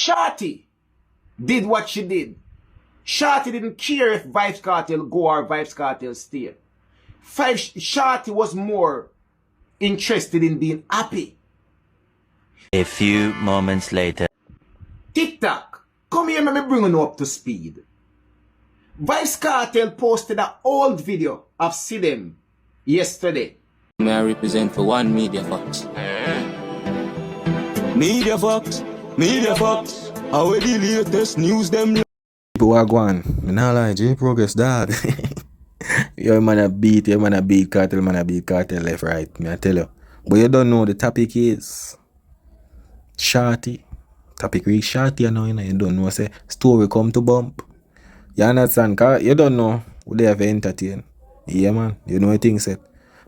Shorty did what she did, Shorty didn't care if Vybz Kartel go or Vybz Kartel stay. Shorty was more interested in being happy. A few moments later. TikTok, come here, let me bring you up to speed. Vybz Kartel posted an old video of Sidem yesterday. May I represent for one Media Fox? Media Fox, Media Fox. How the latest news them? People are Gwan. Me not lie, J Progress dog. Your man a beat cartel, man a beat cartel left right. Me I tell you. But you don't know the topic is Shorty. Topic real Shorty, you know, you don't know. Say story come to bump. You understand? Cause you don't know who they have entertain. Yeah man, you know the thing said.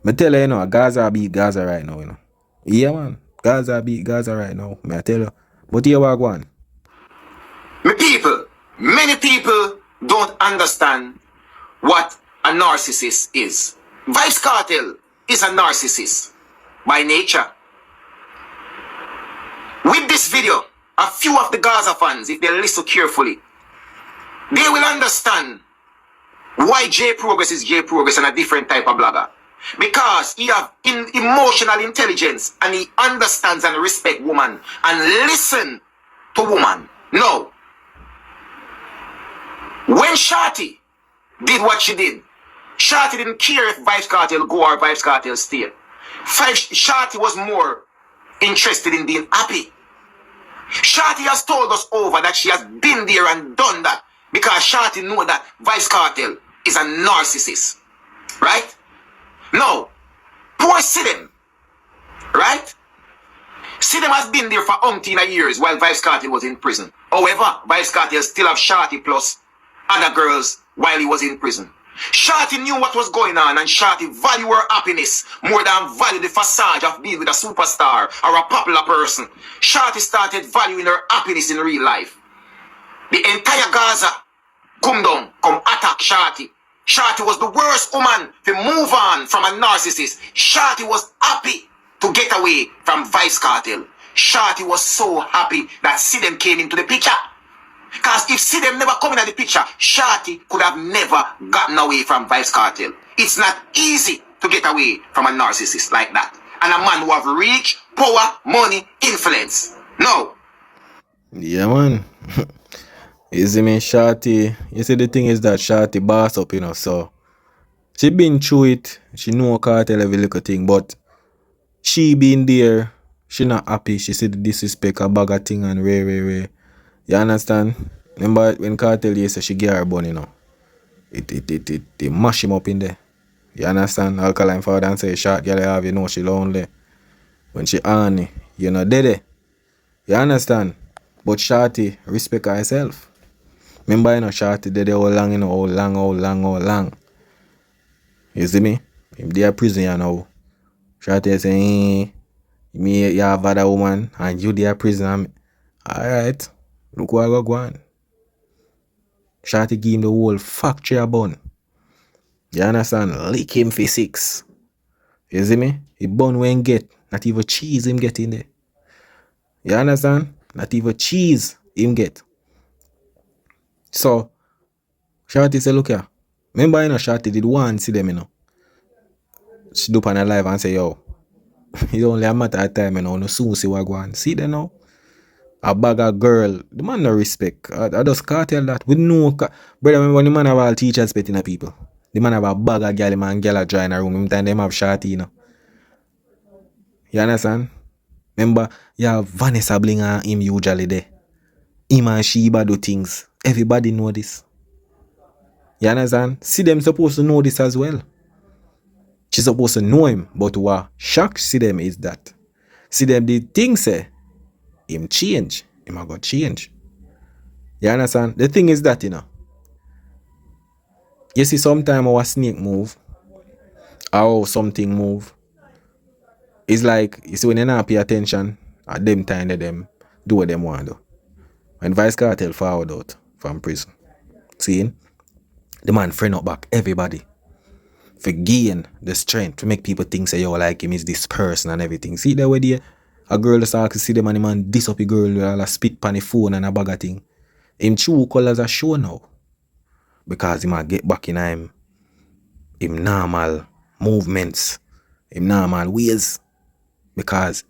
Me tell you, you know, Gaza beat Gaza right now, you know. Yeah man, Gaza beat Gaza right now. Me I tell you. But here we go on. Many people don't understand what a narcissist is. Vybz Kartel is a narcissist by nature. With this video, a few of the Gaza fans, if they listen carefully, they will understand why J Progress is J Progress and a different type of blogger. Because he have emotional intelligence and he understands and respect woman and listen to woman. No. When Shorty did what she did, Shorty didn't care if Vybz Kartel go or Vybz Kartel stay. Shorty was more interested in being happy. Shorty has told us over that she has been there and done that because Shorty know that Vybz Kartel is a narcissist. Right? No. Poor Sidem. Right? Sidem has been there for umpteen years while Vybz Kartel was in prison. However, Vybz Kartel still have Shorty plus other girls while he was in prison. Shorty knew what was going on and Shorty value her happiness more than value the facade of being with a superstar or a popular person. Shorty started valuing her happiness in real life. The entire Gaza come down, come attack Shorty. Shorty was the worst woman to move on from a narcissist. Shorty was happy to get away from Vybz Kartel. Shorty was so happy that Sidem came into the picture. Because if Sidem never come into the picture, Shorty could have never gotten away from Vybz Kartel. It's not easy to get away from a narcissist like that. And a man who have reach, power, money, influence. No. Yeah man. You see me, Shorty. You see the thing is that Shorty boss up, you know, so she been through it. She know Kartel every little thing, but she been there. She not happy. She see the disrespect, a bag of thing and ray. You understand? Remember when Kartel you say she get her bun, you know. It mash him up in there. You understand? Alkaline father and say short girl have, you know she lonely. When she horny, you know dead. You understand? But Shorty respect herself. Remember, you know, Shorty dead how long, you know, how long. You see me? If they are prison, you know. Shorty say, me, you have other woman, and you they are prison. Alright. Look what I go on. Shorty give him the whole factory a bun. You understand? Lick him for 6. You see me? He bun when get. Not even cheese him get in there. You understand? Not even cheese him get. So, Shorty say, look here. Remember, you know, Shorty did one Sidem, you know. She do up on her live and say, yo, it's only a matter of time, you know. No soon see what go on. See them now? A bag of girl. The man no respect. I just can't tell that. We know. Brother, remember when the man have all teachers petting the people. The man have a bag of girl, man, girl a dry in a room. Time them have Shorty, you know. You understand? Remember, you have Vanessa Bling and him usually there. Him and Sheba do things. Everybody know this. You understand? Sidem supposed to know this as well. She's supposed to know him. But what shocks Sidem is that Sidem did things say him change. Him a got change. You understand? The thing is that, you know. You see sometime our snake move. How something move. It's like, you see when you not pay attention, at them time they them do what them want to do. When Vybz Kartel forward out from prison. See? The man friend up back everybody. For gain the strength to make people think say yo like him is this person and everything. See that way there? a girl just ask to see them and the man diss up a girl with all a spit pan the phone and a bag of thing. Him true colors are show now. Because he might get back in him normal movements, him normal ways. Because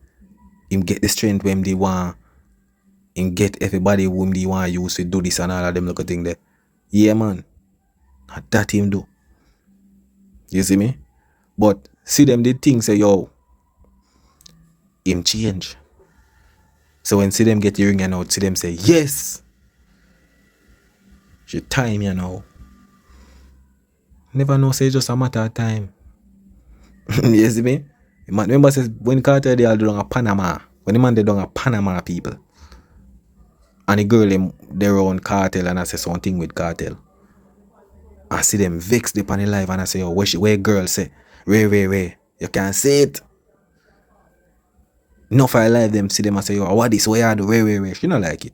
him get the strength when they want, him get everybody whom they want use to do this and all of them little thing there. Yeah man. That him do. You see me? But see them the thing say yo, him change. So when see them get the ring and out, see them say yes. She time you know. Never know say it's just a matter of time. You see me? Remember says when Carter they all do a Panama. When the man they done a Panama people. And the girl them their own cartel and I say something with cartel. I see them vex the on the live and I say, oh, where girl say, Ray, you can't say it. No for I live them see them and say, yo, what this way I do, Ray. She don't like it.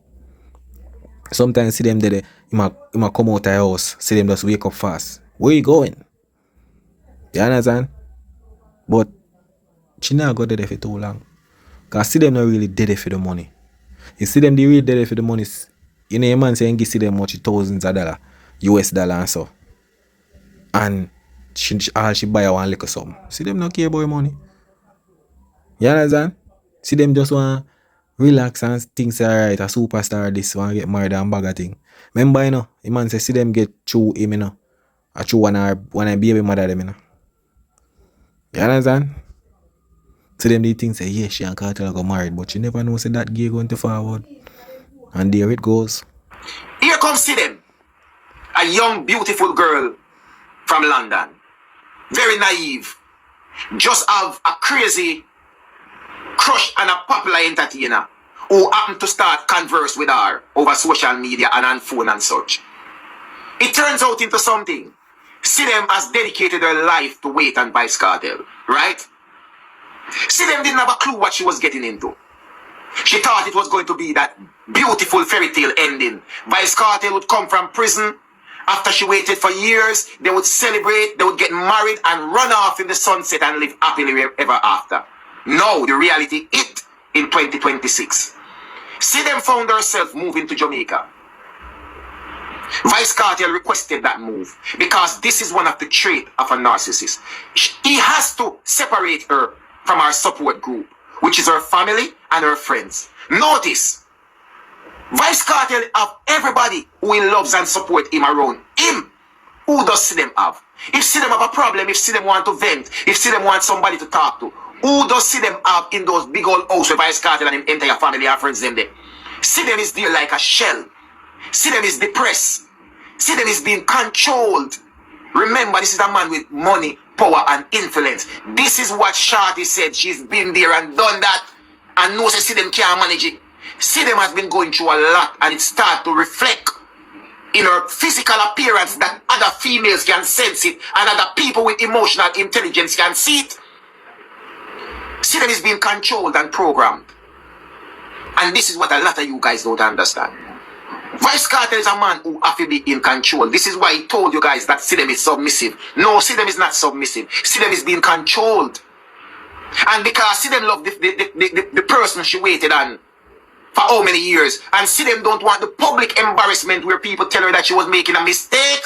Sometimes see them there, you might come out of the house, see them just wake up fast. Where you going? You understand? But she never got there for too long. Cause see them not really dead for the money. You see them they really dead for the money. You know a man saying give see them much thousands of dollars, US dollar and so. And all she buy one little something. See them not care about your money. You understand? See them just want relax and things alright, a superstar this one get married and bag of thing. Remember you know, the man say see them get through him you know. I through one I baby mother them you know. You understand? See them the things say yeah she and Cartel got married, but you never know say that gay going to forward. And there it goes. Here comes Sidem, a young beautiful girl from London. Very naive. Just have a crazy crush on a popular entertainer who happened to start converse with her over social media and on phone and such. It turns out into something. Sidem has dedicated her life to Weight and Vice Cartel, right? Sidem didn't have a clue what she was getting into. She thought it was going to be that beautiful fairy tale ending. Vice Cartel would come from prison. After she waited for years, they would celebrate, they would get married and run off in the sunset and live happily ever after. No, the reality hit in 2026. Sidem found herself moving to Jamaica. Vice Cartel requested that move because this is one of the traits of a narcissist. He has to separate her from her support group, which is her family and her friends. Notice, Vice Cartel have everybody who he loves and support him around him. Who does Sidem have? If Sidem have a problem, if Sidem want to vent, if Sidem want somebody to talk to, who does Sidem have in those big old house with Vice Cartel and his entire family and friends them there? Sidem is there like a shell. Sidem is depressed. Sidem is being controlled. Remember, this is a man with money, power, and influence. This is what Shorty said. She's been there and done that. And knows that Sidem can't manage it. Sidem has been going through a lot and it starts to reflect in her physical appearance that other females can sense it and other people with emotional intelligence can see it. Sidem is being controlled and programmed. And this is what a lot of you guys don't understand. Vice Cartel is a man who has to be in control. This is why he told you guys that Sidem is submissive. No, Sidem is not submissive. Sidem is being controlled. And because Sidem loved the person she waited on for how many years, and Sidem don't want the public embarrassment where people tell her that she was making a mistake.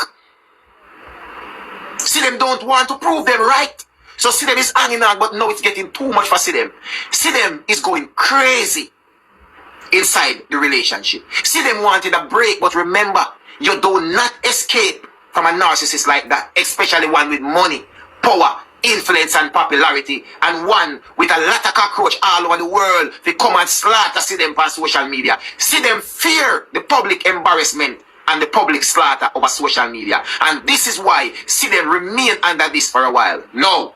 Sidem don't want to prove them right. So Sidem is hanging on, but now it's getting too much for Sidem. Sidem is going crazy inside the relationship. Sidem wanted a break, but remember, you do not escape from a narcissist like that, especially one with money, power, influence and popularity, and one with a lot of cockroach all over the world. They come and slaughter Sidem on social media. Sidem fear the public embarrassment and the public slaughter over social media. And this is why Sidem remained under this for a while. No.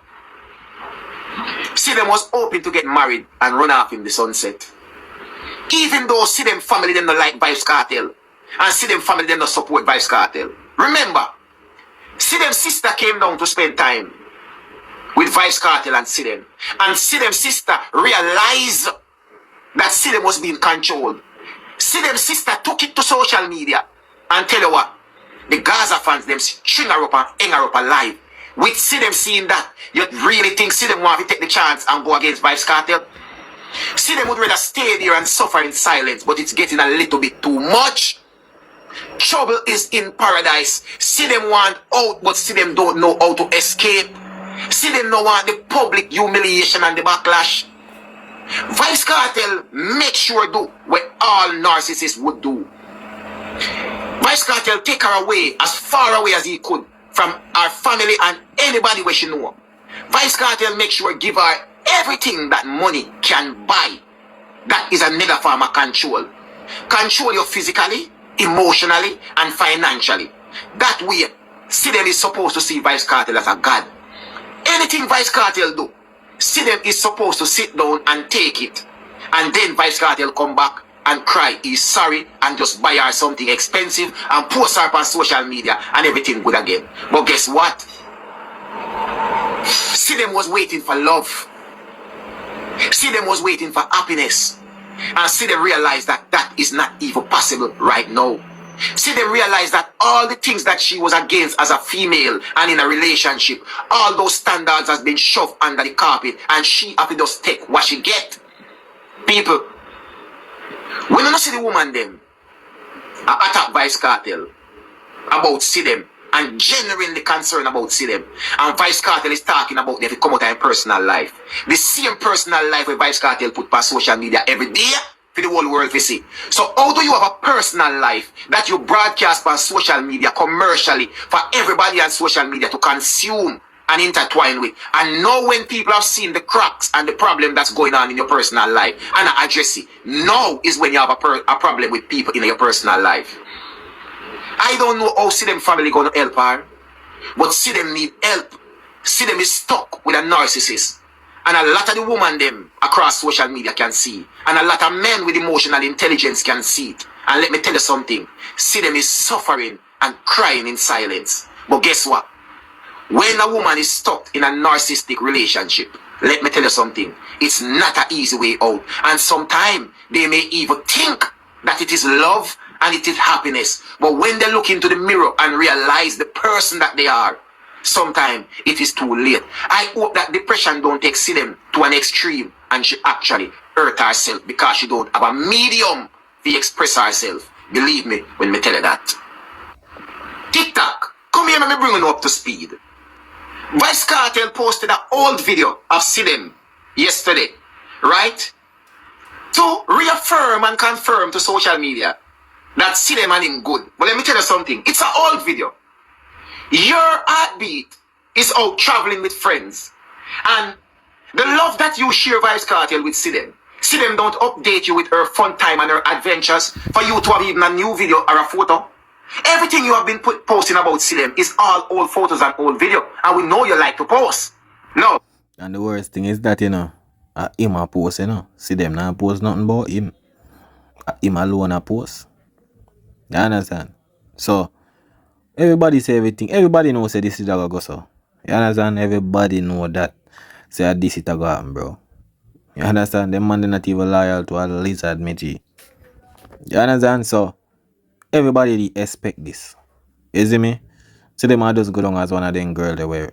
Sidem was hoping to get married and run off in the sunset. Even though Sidem family them not like Vice Cartel, and Sidem family them not support Vice Cartel. Remember, Sidem's sister came down to spend time with Vice Cartel and Sidem. And Sidem's sister realized that Sidem was being controlled. Sidem's sister took it to social media and tell you what, the Gaza fans them string her up and hang her up alive. With Sidem seeing that, you really think Sidem want to take the chance and go against Vice Cartel? Sidem would rather stay there and suffer in silence, but it's getting a little bit too much. Trouble is in paradise. Sidem want out, but Sidem don't know how to escape. Sidem don't want the public humiliation and the backlash. Vice Cartel make sure do what all narcissists would do. Vice Cartel take her away as far away as he could from our family and anybody where she know. Vice Cartel make sure give her everything that money can buy. That is another form of control. Control you physically, emotionally, and financially. That way, Sidem is supposed to see Vice Cartel as a god. Anything Vice Cartel do, Sidem is supposed to sit down and take it. And then Vice Cartel come back and cry he's sorry and just buy her something expensive and post her on social media and everything good again. But guess what? Sidem was waiting for love. Sidem was waiting for happiness. And Sidem realized that that is not even possible right now. Sidem realized that all the things that she was against as a female and in a relationship, all those standards has been shoved under the carpet and she have to just take what she get. People, when you see the woman them attack Vice Cartel about Sidem and genuinely concerned about Sidem, and Vice Cartel is talking about them to come out of personal life. The same personal life where Vice Cartel put on social media every day for the whole world to see. So how do you have a personal life that you broadcast on social media commercially for everybody on social media to consume and intertwine with? And now when people have seen the cracks and the problem that's going on in your personal life and address it, now is when you have a problem with people in your personal life. I don't know how Sidem family going to help her, but Sidem need help. Sidem is stuck with a narcissist. And a lot of the women them across social media can see. And a lot of men with emotional intelligence can see it. And let me tell you something. Sidem is suffering and crying in silence. But guess what? When a woman is stuck in a narcissistic relationship, let me tell you something. It's not an easy way out. And sometimes they may even think that it is love and it is happiness. But when they look into the mirror and realize the person that they are, sometimes it is too late. I hope that depression don't take Sidem to an extreme and she actually hurt herself because she don't have a medium to express herself. Believe me when me tell you that. TikTok, come here and me bring you up to speed. Vice Cartel posted an old video of Sidem yesterday, right? To reaffirm and confirm to social media that Sidem and him good. But let me tell you something. It's an old video. Your heartbeat is out traveling with friends. And the love that you share Vice Cartel with Sidem, Sidem don't update you with her fun time and her adventures for you to have even a new video or a photo. Everything you have been posting about Sidem is all old photos and old video. And we know you like to post. No. And the worst thing is that, him a post, Sidem not post nothing about him. Him alone a post. You understand? So, everybody say everything. Everybody knows say this is a go so. You understand? Everybody know that. Say this is a go happen, bro. You understand? Them man not even loyal to a lizard, Meji. You understand? So, everybody expect this. You see me? So them just go down as one of them girls where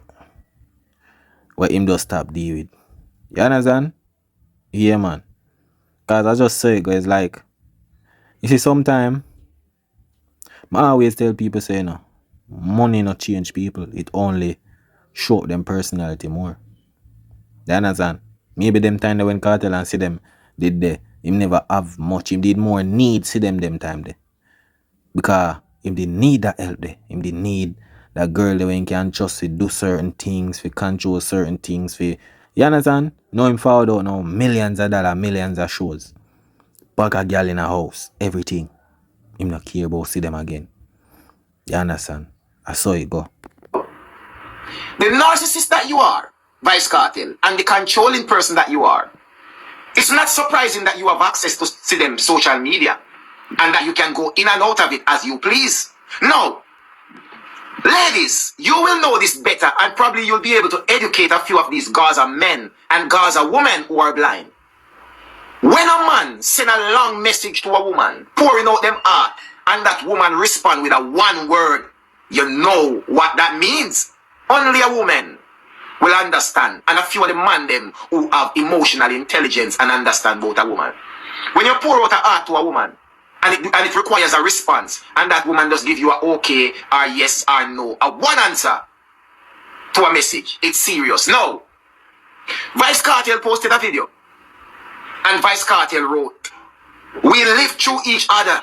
him just stop deal with. You understand? Yeah, man. Cause I just say, guys, like, you see, sometimes I always tell people say, money not change people. It only show them personality more. You understand? Maybe them time when Cartel and Sidem did there, him never have much. Him did more need Sidem them time there. Because him did need that help there. Him did need that girl there when he can trust to do certain things, to control certain things. You understand? Now him found out now millions of dollars, millions of shows. Bag a girl in a house, everything. Him not care about Sidem again. You understand? I saw it go. The narcissist that you are, Vice Cartel, and the controlling person that you are, it's not surprising that you have access to Sidem social media and that you can go in and out of it as you please. No. Ladies, you will know this better and probably you'll be able to educate a few of these Gaza men and Gaza women who are blind. When a man send a long message to a woman, pouring out them heart, and that woman respond with a one word, you know what that means. Only a woman will understand, and a few of the man them who have emotional intelligence and understand about a woman. When you pour out a heart to a woman, and it requires a response, and that woman just give you a okay or yes or no, a one answer to a message, it's serious. No. Vice Cartel posted a video, and Vice Cartel wrote, "We live through each other,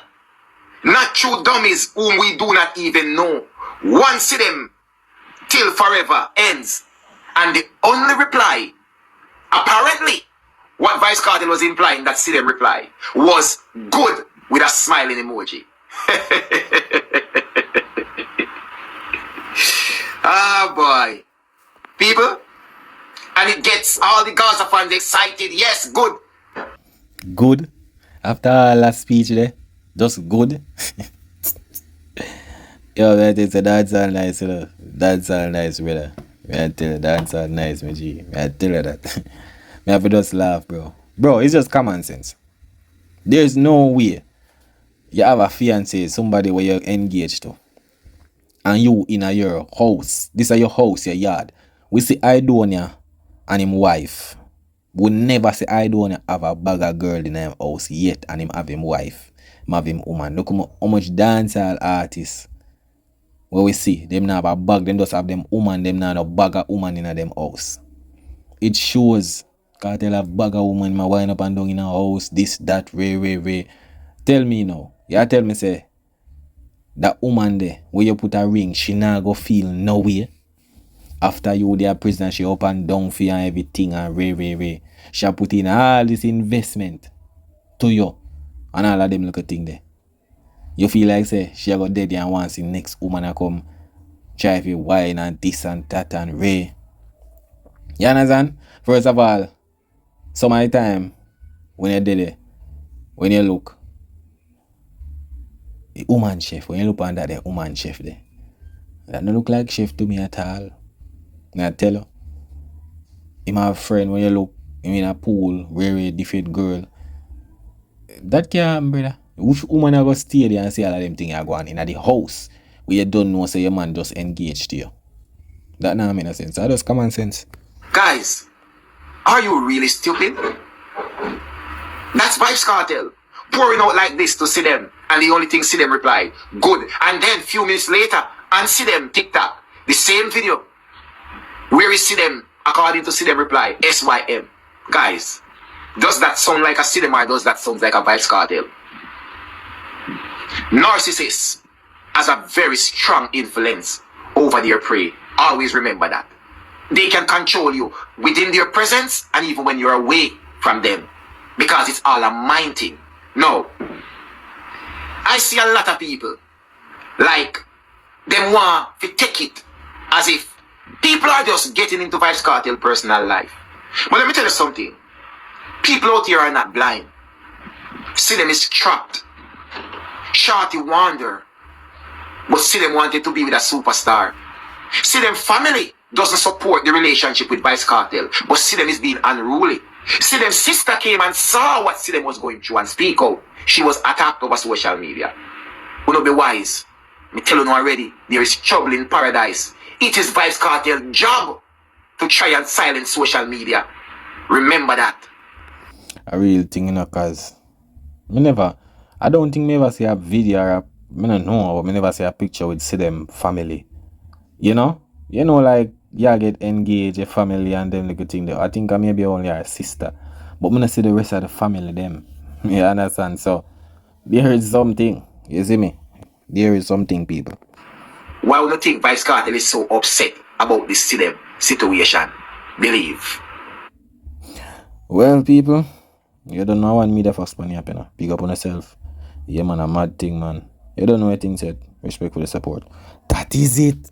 not through dummies whom we do not even know. One Sidem till forever ends." And the only reply, apparently, what Vice Cartel was implying that Sidem reply was good with a smiling emoji. Ah, boy. People, and it gets all the Gaza fans excited. Yes, good. Good? After all that speech there, just good? Yo, man, it's a dance all nice, you know. Dance all nice, brother. I tell you, dance all nice, my G. I tell you that. I have to just laugh, bro. Bro, it's just common sense. There's no way you have a fiancé, somebody where you're engaged to, and you in your house. This is your house, your yard. We see Idonia and him wife. We never see Idonia have a bag of girl in him house yet, and him have him wife. Him have him woman. Look how much dancehall artists where we see them now have a bag, them just have them woman, them now have a bag of woman in them house. It shows Cartel have bag of woman ma wind up and down in a house, this, that, way. Tell me now. You tell me say that woman there where you put a ring, she not go feel no way. After you there prisoner, she up and down for you and everything and way. She put in all this investment to you and all of them little thing there. You feel like say she got dead and wants the next woman to come try to wine and this and that and ray. You understand? First of all, some of the time when you're dead, when you look, the woman chef, when you look under the woman chef there, that don't look like chef to me at all. And I tell you, him have a friend when you look, him in a pool, very different girl. That can't, brother. Which woman are going to stay there and see all of them things are going in the house where you don't know say your man just engaged to you? That not make no sense. That just common sense. Guys, are you really stupid? That's Vibes Cartel pouring out like this to Sidem, and the only thing Sidem replied, good. And then few minutes later, on Sidem TikTok, the same video. Where is Sidem? According to Sidem reply, SYM. Guys, does that sound like a Sidem or does that sound like a Vibes Cartel? Narcissists has a very strong influence over their prey. Always remember that. They can control you within their presence and even when you're away from them. Because it's all a mind thing. No. I see a lot of people like them want to take it as if people are just getting into Vibes Cartel personal life. But let me tell you something. People out here are not blind. Sidem is trapped. Shorty wander. But Sidem wanted to be with a superstar. Sidem family doesn't support the relationship with Vibes Cartel. But Sidem is being unruly. Sidem's sister came and saw what Sidem was going through and speak out. She was attacked over social media. You know, be wise. Me tell you already, there is trouble in paradise. It is Vibes Cartel's job to try and silence social media. Remember that. A real thing, you know, cause I don't think me ever see a video or I don't know, but I never see a picture with Sidem family. You know, like you get engaged, a family and them little thing there. I think I maybe only a sister, but I don't see the rest of the family them. You understand? So there is something. You see me? There is something, people. Why would you think Vibes Cartel is so upset about this Sidem situation? Believe. Well, people, you don't know when me the first one happen. Pick up on yourself. Yeah, man, a mad thing, man. You don't know what things said. Respect for the support. That is it.